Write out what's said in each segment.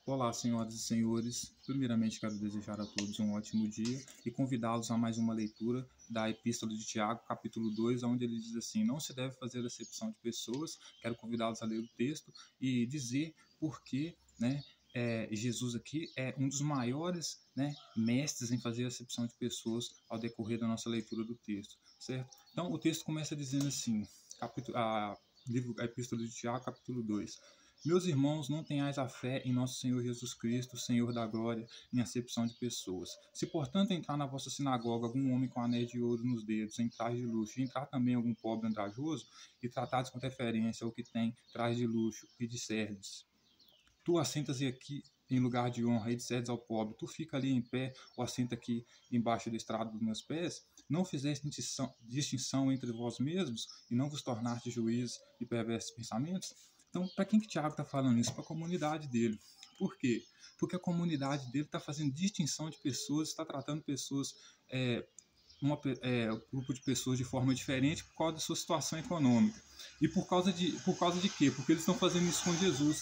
Olá, senhoras e senhores. Primeiramente, quero desejar a todos um ótimo dia e convidá-los a mais uma leitura da Epístola de Tiago, capítulo 2, onde ele diz assim: não se deve fazer acepção de pessoas. Quero convidá-los a ler o texto e dizer por que, Jesus aqui é um dos maiores, mestres em fazer acepção de pessoas ao decorrer da nossa leitura do texto, certo? Então, o texto começa dizendo assim, a Epístola de Tiago, capítulo 2. Meus irmãos, não tenhais a fé em nosso Senhor Jesus Cristo, Senhor da glória, em acepção de pessoas. Se, portanto, entrar na vossa sinagoga algum homem com anéis de ouro nos dedos, em traje de luxo, e entrar também algum pobre andrajoso, e tratados com deferência o que tem traje de luxo, e disserdes: tu assentas aqui em lugar de honra, e disserdes ao pobre: tu fica ali em pé, ou assenta aqui embaixo do estrado dos meus pés, não fizeste distinção entre vós mesmos, e não vos tornaste juízes e perversos pensamentos? Então, para quem que Tiago está falando isso? Para a comunidade dele. Por quê? Porque a comunidade dele está fazendo distinção de pessoas, está tratando pessoas, um grupo de pessoas de forma diferente por causa da sua situação econômica. E por causa de quê? Porque eles estão fazendo isso com Jesus,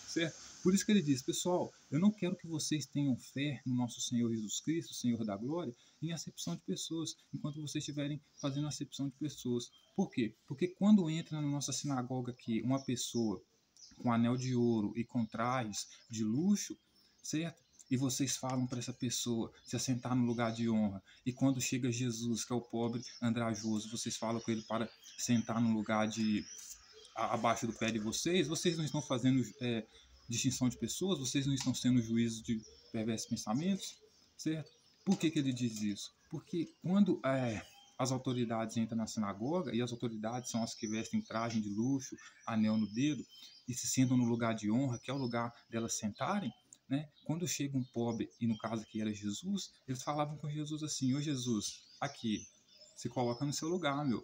certo? Por isso que ele diz: pessoal, eu não quero que vocês tenham fé no nosso Senhor Jesus Cristo, Senhor da glória, em acepção de pessoas, enquanto vocês estiverem fazendo acepção de pessoas. Por quê? Porque quando entra na nossa sinagoga aqui uma pessoa com anel de ouro e com trajes de luxo, certo? E vocês falam para essa pessoa se assentar no lugar de honra. E quando chega Jesus, que é o pobre andrajoso, vocês falam com ele para sentar no lugar de abaixo do pé de vocês. Vocês não estão fazendo distinção de pessoas, vocês não estão sendo juízes de perversos pensamentos, certo? Por que ele diz isso? Porque quando as autoridades entram na sinagoga, e as autoridades são as que vestem traje de luxo, anel no dedo, e se sentam no lugar de honra, que é o lugar delas sentarem, né? Quando chega um pobre, e no caso aqui era Jesus, eles falavam com Jesus assim: ô Jesus, aqui, se coloca no seu lugar, meu,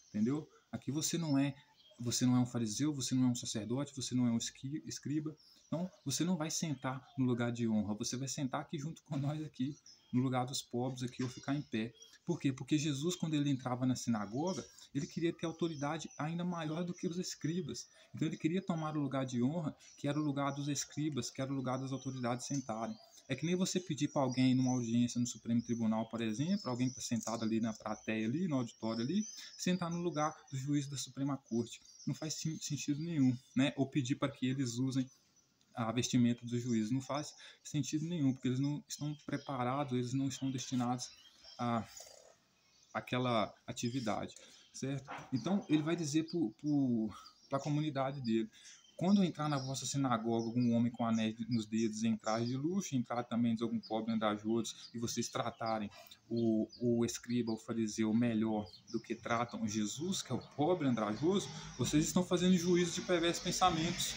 entendeu? Aqui você não é um fariseu, você não é um sacerdote, você não é um escriba. Então, você não vai sentar no lugar de honra, você vai sentar aqui junto com nós aqui, no lugar dos pobres aqui, ou ficar em pé. Por quê? Porque Jesus, quando ele entrava na sinagoga, ele queria ter autoridade ainda maior do que os escribas. Então, ele queria tomar o lugar de honra, que era o lugar dos escribas, que era o lugar das autoridades sentarem. É que nem você pedir para alguém numa audiência no Supremo Tribunal, por exemplo, alguém que está sentado ali na plateia, ali, no auditório ali, sentar no lugar do juiz da Suprema Corte. Não faz sentido nenhum, né? Ou pedir para que eles usem a vestimenta dos juízes. Não faz sentido nenhum, porque eles não estão preparados, eles não estão destinados a aquela atividade, certo? Então, ele vai dizer para a comunidade dele: quando entrar na vossa sinagoga algum homem com anéis nos dedos em traje de luxo, entrar também de algum pobre andrajoso, e vocês tratarem o escriba, o fariseu, melhor do que tratam Jesus, que é o pobre andrajoso, vocês estão fazendo juízo de perversos pensamentos,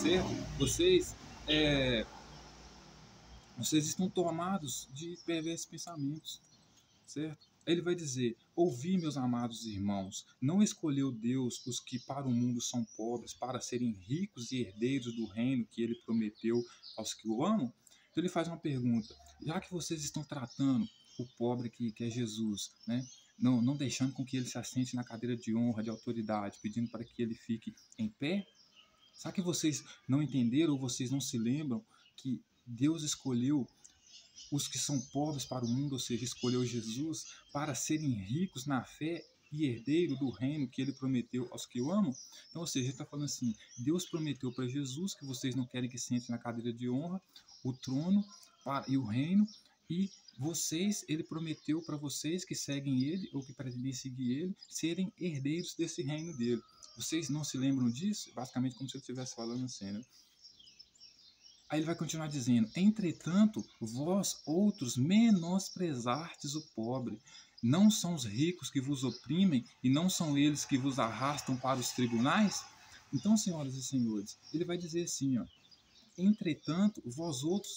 certo? É, vocês estão tomados de perversos pensamentos, certo? Ele vai dizer: ouvi, meus amados irmãos, não escolheu Deus os que para o mundo são pobres, para serem ricos e herdeiros do reino que ele prometeu aos que o amam? Então ele faz uma pergunta: já que vocês estão tratando o pobre que é Jesus, né? Não deixando com que ele se assente na cadeira de honra, de autoridade, pedindo para que ele fique em pé, será que vocês não entenderam, ou vocês não se lembram que Deus escolheu os que são pobres para o mundo, ou seja, escolheu Jesus para serem ricos na fé e herdeiro do reino que ele prometeu aos que o amam? Então, ou seja, ele está falando assim: Deus prometeu para Jesus que vocês não querem que sente na cadeira de honra, o trono e o reino, e ele prometeu para vocês que seguem ele, ou que pretendem seguir ele, serem herdeiros desse reino dele. Vocês não se lembram disso? Basicamente como se ele estivesse falando assim, né? Aí ele vai continuar dizendo: entretanto, vós outros menosprezastes o pobre. Não são os ricos que vos oprimem, e não são eles que vos arrastam para os tribunais? Então, senhoras e senhores, ele vai dizer assim, ó: entretanto, vós outros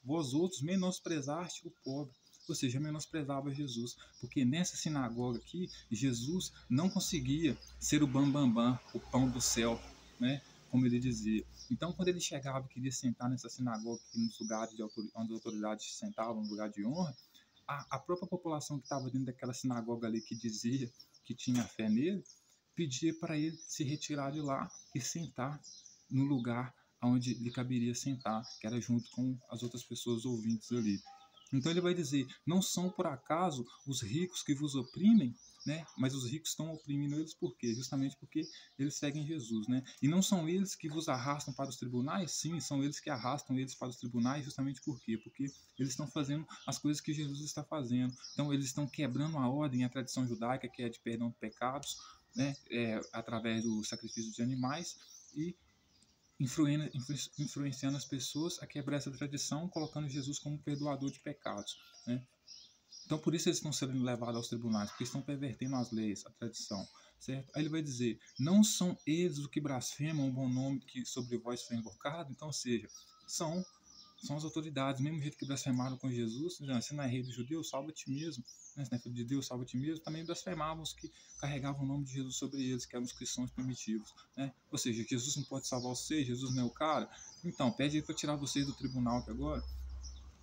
vós outros menosprezaste o pobre. Ou seja, menosprezava Jesus, porque nessa sinagoga aqui, Jesus não conseguia ser o bambambam, bam, bam, o pão do céu, né? Como ele dizia. Então, quando ele chegava e queria sentar nessa sinagoga, nos lugares onde as autoridades sentavam, no lugar de honra, a própria população que estava dentro daquela sinagoga ali, que dizia que tinha fé nele, pedia para ele se retirar de lá e sentar, no lugar onde lhe caberia sentar, que era junto com as outras pessoas ouvintes ali. Então ele vai dizer, não são por acaso os ricos que vos oprimem, né? Mas os ricos estão oprimindo eles por quê? Justamente porque eles seguem Jesus, né? E não são eles que vos arrastam para os tribunais? Sim, são eles que arrastam eles para os tribunais, justamente por quê? Porque eles estão fazendo as coisas que Jesus está fazendo. Então eles estão quebrando a ordem, a tradição judaica, que é de perdão de pecados, né? Através do sacrifício de animais, e influenciando as pessoas a quebrar essa tradição, colocando Jesus como perdoador de pecados, né? Então, por isso eles estão sendo levados aos tribunais, porque estão pervertendo as leis, a tradição, certo? Aí ele vai dizer, não são eles os que blasfemam o bom nome que sobre vós foi invocado? Então, ou seja, são as autoridades, mesmo jeito que blasfemaram com Jesus, dizendo, se não é rei dos judeus, salva a ti mesmo, né? Se não é filho de Deus, salva a ti mesmo, também blasfemavam os que carregavam o nome de Jesus sobre eles, que eram os cristãos primitivos, né? Ou seja, Jesus não pode salvar vocês, Jesus não é o cara, então pede aí para tirar vocês do tribunal aqui agora.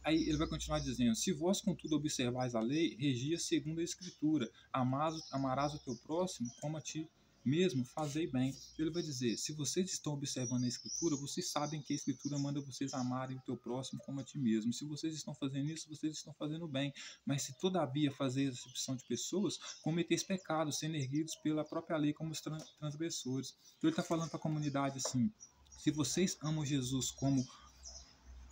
Aí ele vai continuar dizendo, se vós contudo observais a lei, regia segundo a escritura, amarás o teu próximo como a ti mesmo, fazei bem. Ele vai dizer, se vocês estão observando a escritura, vocês sabem que a escritura manda vocês amarem o teu próximo como a ti mesmo. Se vocês estão fazendo isso, vocês estão fazendo bem. Mas se todavia fazeis acepção de pessoas, cometeis pecados, sendo erguidos pela própria lei como os transgressores. Então ele está falando para a comunidade assim, se vocês amam Jesus como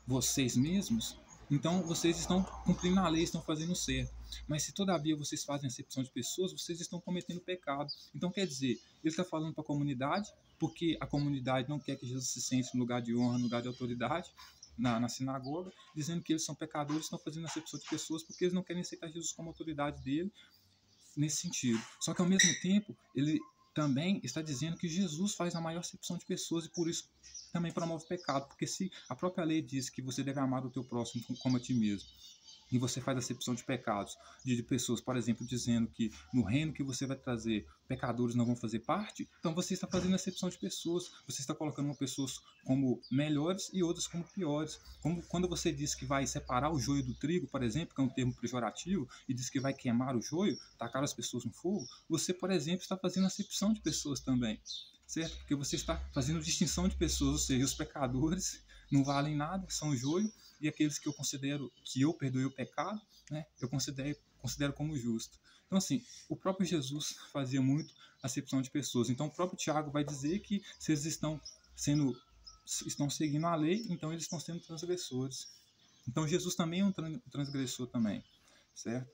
vocês mesmos, então vocês estão cumprindo a lei, estão fazendo certo. Mas se todavia vocês fazem acepção de pessoas, vocês estão cometendo pecado. Então quer dizer, ele está falando para a comunidade, porque a comunidade não quer que Jesus se sente no lugar de honra, no lugar de autoridade, na sinagoga, dizendo que eles são pecadores, estão fazendo acepção de pessoas, porque eles não querem aceitar Jesus como autoridade dele, nesse sentido. Só que ao mesmo tempo, ele também está dizendo que Jesus faz a maior acepção de pessoas e por isso também promove pecado, porque se a própria lei diz que você deve amar o teu próximo como a ti mesmo, e você faz acepção de pecados, de pessoas, por exemplo, dizendo que no reino que você vai trazer, pecadores não vão fazer parte, então você está fazendo acepção de pessoas, você está colocando uma pessoas como melhores e outras como piores. Como quando você diz que vai separar o joio do trigo, por exemplo, que é um termo pejorativo, e diz que vai queimar o joio, tacar as pessoas no fogo, você, por exemplo, está fazendo acepção de pessoas também, certo? Porque você está fazendo distinção de pessoas, ou seja, os pecadores não valem nada, são joio, e aqueles que eu considero, que eu perdoei o pecado, né, eu considero como justo. Então, assim, o próprio Jesus fazia muito acepção de pessoas. Então, o próprio Tiago vai dizer que se eles estão seguindo a lei, então eles estão sendo transgressores. Então, Jesus também é um transgressor também, certo?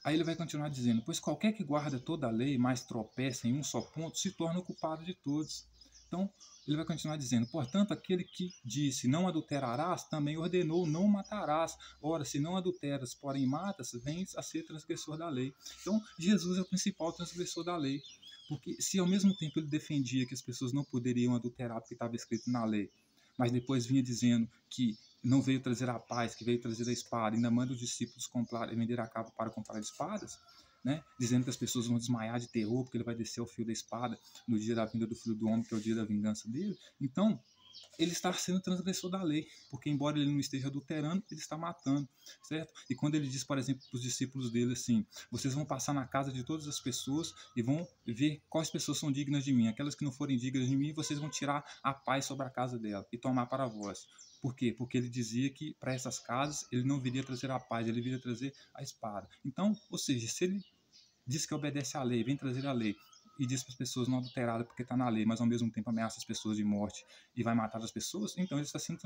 Aí ele vai continuar dizendo, pois qualquer que guarda toda a lei, mas tropeça em um só ponto, se torna o culpado de todos. Então, ele vai continuar dizendo, portanto, aquele que disse, não adulterarás, também ordenou, não matarás. Ora, se não adulteras, porém matas, vens a ser transgressor da lei. Então, Jesus é o principal transgressor da lei. Porque se ao mesmo tempo ele defendia que as pessoas não poderiam adulterar porque estava escrito na lei, mas depois vinha dizendo que não veio trazer a paz, que veio trazer a espada, ainda manda os discípulos vender a capa para comprar espadas, né? Dizendo que as pessoas vão desmaiar de terror, porque ele vai descer o fio da espada no dia da vinda do Filho do Homem, que é o dia da vingança dele. Então, ele está sendo transgressor da lei, porque embora ele não esteja adulterando, ele está matando, certo? E quando ele diz, por exemplo, para os discípulos dele assim, vocês vão passar na casa de todas as pessoas e vão ver quais pessoas são dignas de mim, aquelas que não forem dignas de mim, vocês vão tirar a paz sobre a casa dela e tomar para vós. Por quê? Porque ele dizia que para essas casas ele não viria trazer a paz, ele viria trazer a espada. Então, ou seja, se ele diz que obedece à lei, vem trazer a lei, e diz para as pessoas não adulterada porque está na lei, mas ao mesmo tempo ameaça as pessoas de morte e vai matar as pessoas, então ele está sendo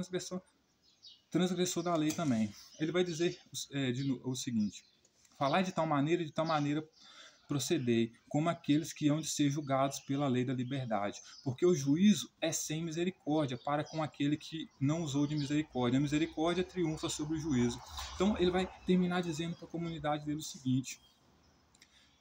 transgressor da lei também. Ele vai dizer o seguinte, falai de tal maneira e de tal maneira procedei, como aqueles que hão de ser julgados pela lei da liberdade, porque o juízo é sem misericórdia para com aquele que não usou de misericórdia. A misericórdia triunfa sobre o juízo. Então ele vai terminar dizendo para a comunidade dele o seguinte,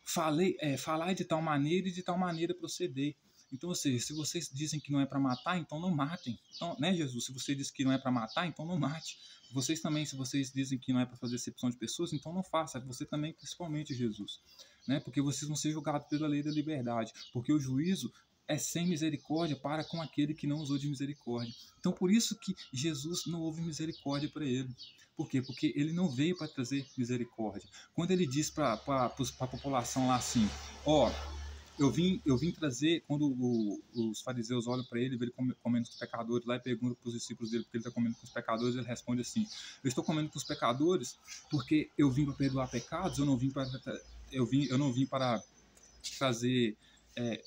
falai de tal maneira e de tal maneira proceder. Então, ou seja, se vocês dizem que não é para matar, então não matem. Então, né, Jesus? Se você diz que não é para matar, então não mate. Vocês também, se vocês dizem que não é para fazer acepção de pessoas, então não faça. Você também, principalmente, Jesus. Né? Porque vocês vão ser julgados pela lei da liberdade. Porque o juízo é sem misericórdia para com aquele que não usou de misericórdia. Então, por isso que Jesus não houve misericórdia para ele. Por quê? Porque ele não veio para trazer misericórdia. Quando ele diz para a população lá assim, eu vim trazer, quando os fariseus olham para ele, vê ele comendo com os pecadores lá e perguntam para os discípulos dele porque ele está comendo com os pecadores, ele responde assim: eu estou comendo com os pecadores porque eu vim para perdoar pecados, eu não vim para trazer,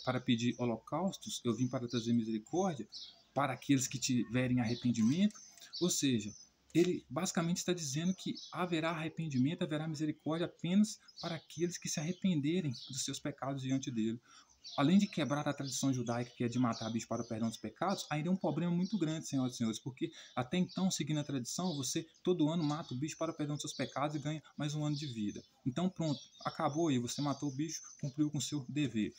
para pedir holocaustos, eu vim para trazer misericórdia para aqueles que tiverem arrependimento. Ou seja, ele basicamente está dizendo que haverá arrependimento, haverá misericórdia apenas para aqueles que se arrependerem dos seus pecados diante dele. Além de quebrar a tradição judaica, que é de matar bicho para o perdão dos pecados, ainda é um problema muito grande, senhoras e senhores, porque até então, seguindo a tradição, você todo ano mata o bicho para o perdão dos seus pecados e ganha mais um ano de vida. Então pronto, acabou aí, você matou o bicho, cumpriu com o seu dever,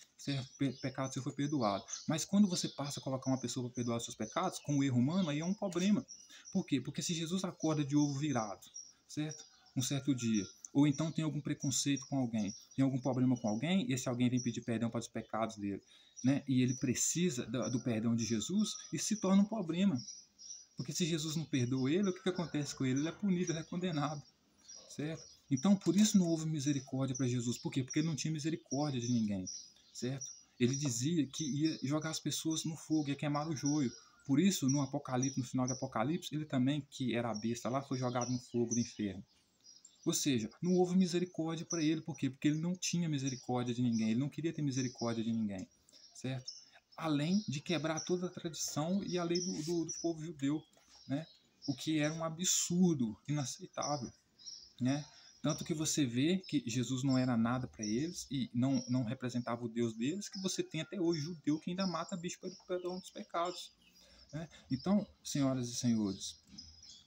pecado seu foi perdoado. Mas quando você passa a colocar uma pessoa para perdoar os seus pecados, com o erro humano, aí é um problema. Por quê? Porque se Jesus acorda de ovo virado, certo? Um certo dia, ou então tem algum preconceito com alguém, tem algum problema com alguém, e esse alguém vem pedir perdão para os pecados dele, né? E ele precisa do perdão de Jesus, isso se torna um problema. Porque se Jesus não perdoa ele, o que acontece com ele? Ele é punido, ele é condenado, certo? Então, por isso não houve misericórdia para Jesus. Por quê? Porque ele não tinha misericórdia de ninguém, certo? Ele dizia que ia jogar as pessoas no fogo, ia queimar o joio. Por isso, no Apocalipse, no final de Apocalipse, ele também, que era a besta lá, foi jogado no fogo do inferno. Ou seja, não houve misericórdia para ele. Por quê? Porque ele não tinha misericórdia de ninguém. Ele não queria ter misericórdia de ninguém, certo? Além de quebrar toda a tradição e a lei do povo judeu, né? O que era um absurdo, inaceitável, né? Tanto que você vê que Jesus não era nada para eles e não representava o Deus deles, que você tem até hoje judeu que ainda mata bicho para o perdão dos pecados, né? Então, senhoras e senhores,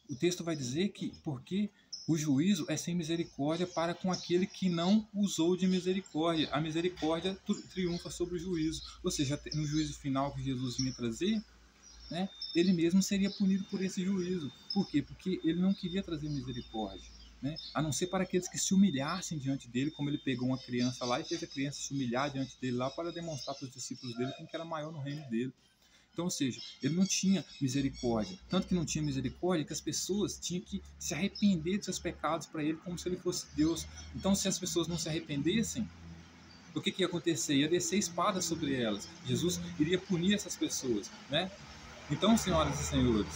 o texto vai dizer que porque o juízo é sem misericórdia para com aquele que não usou de misericórdia. A misericórdia triunfa sobre o juízo. Ou seja, no juízo final que Jesus vinha trazer, né, ele mesmo seria punido por esse juízo. Por quê? Porque ele não queria trazer misericórdia, né? A não ser para aqueles que se humilhassem diante dele, como ele pegou uma criança lá e fez a criança se humilhar diante dele lá para demonstrar para os discípulos dele quem que era maior no reino dele. Então, ou seja, ele não tinha misericórdia. Tanto que não tinha misericórdia que as pessoas tinham que se arrepender de seus pecados para ele como se ele fosse Deus. Então, se as pessoas não se arrependessem, o que ia acontecer? Ia descer espada sobre elas. Jesus iria punir essas pessoas, né? Então, senhoras e senhores,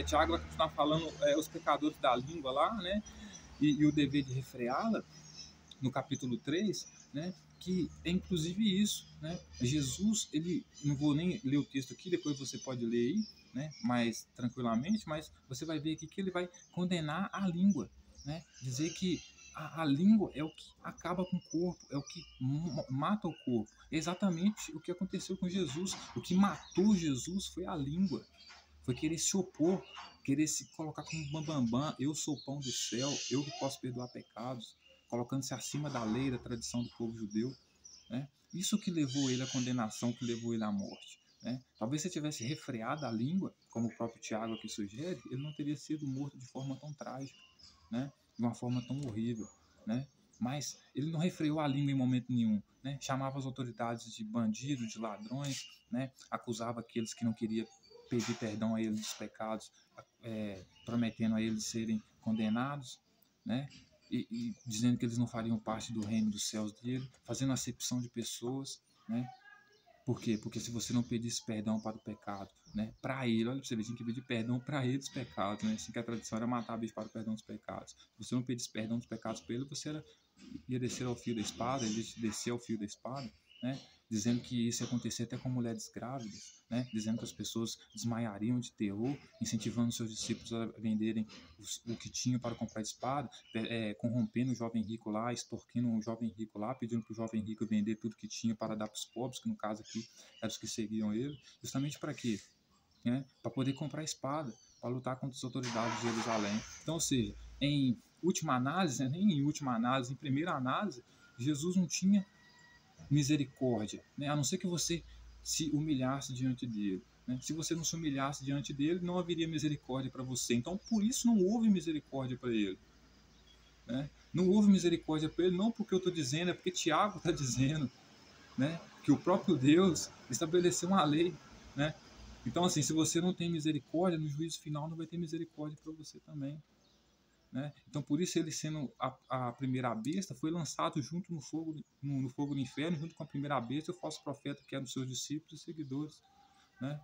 Tiago vai continuar falando os pecadores da língua lá, né? E o dever de refreá-la, no capítulo 3, né? Que é inclusive isso, né? Jesus, ele, não vou nem ler o texto aqui, depois você pode ler aí, né? Mais tranquilamente, mas você vai ver aqui que ele vai condenar a língua, né? Dizer que a língua é o que acaba com o corpo, é o que mata o corpo. É exatamente o que aconteceu com Jesus. O que matou Jesus foi a língua, foi querer se opor, querer se colocar como bambambam, eu sou o pão do céu, eu que posso perdoar pecados, colocando-se acima da lei, da tradição do povo judeu, né? Isso que levou ele à condenação, que levou ele à morte, né? Talvez se tivesse refreado a língua, como o próprio Tiago aqui sugere, ele não teria sido morto de forma tão trágica, né? De uma forma tão horrível, né? Mas ele não refreou a língua em momento nenhum, né? Chamava as autoridades de bandidos, de ladrões, né? Acusava aqueles que não queriam pedir perdão a eles dos pecados, prometendo a eles serem condenados, né? E dizendo que eles não fariam parte do reino dos céus dele, fazendo acepção de pessoas, né? Por quê? Porque se você não pedisse perdão para o pecado, né? Para ele, olha, você tinha que pedir perdão para ele dos pecados, né? Assim que a tradição era matar bicho para o perdão dos pecados. Se você não pedisse perdão dos pecados para ele, você ia descer ao fio da espada, ele ia descer ao fio da espada, né? Dizendo que isso ia acontecer até com mulheres grávidas, né? Dizendo que as pessoas desmaiariam de terror, incentivando seus discípulos a venderem o que tinham para comprar espada, corrompendo o jovem rico lá, extorquindo o jovem rico lá, pedindo para o jovem rico vender tudo que tinha para dar para os pobres, que no caso aqui eram os que seguiam ele, justamente para quê? Né? Para poder comprar espada, para lutar contra as autoridades de Jerusalém. Então, ou seja, em última análise, nem em última análise, em primeira análise, Jesus não tinha misericórdia, né? A não ser que você se humilhasse diante dele, né? Se você não se humilhasse diante dele, não haveria misericórdia para você. Então, por isso não houve misericórdia para ele, né? Não houve misericórdia para ele, não porque eu estou dizendo, é porque Tiago está dizendo, né? Que o próprio Deus estabeleceu uma lei, né? Então, assim, se você não tem misericórdia, no juízo final não vai ter misericórdia para você também, né? Então, por isso, ele sendo a primeira besta, foi lançado junto no fogo do inferno, junto com a primeira besta, o falso profeta, que é dos seus discípulos e seguidores, né?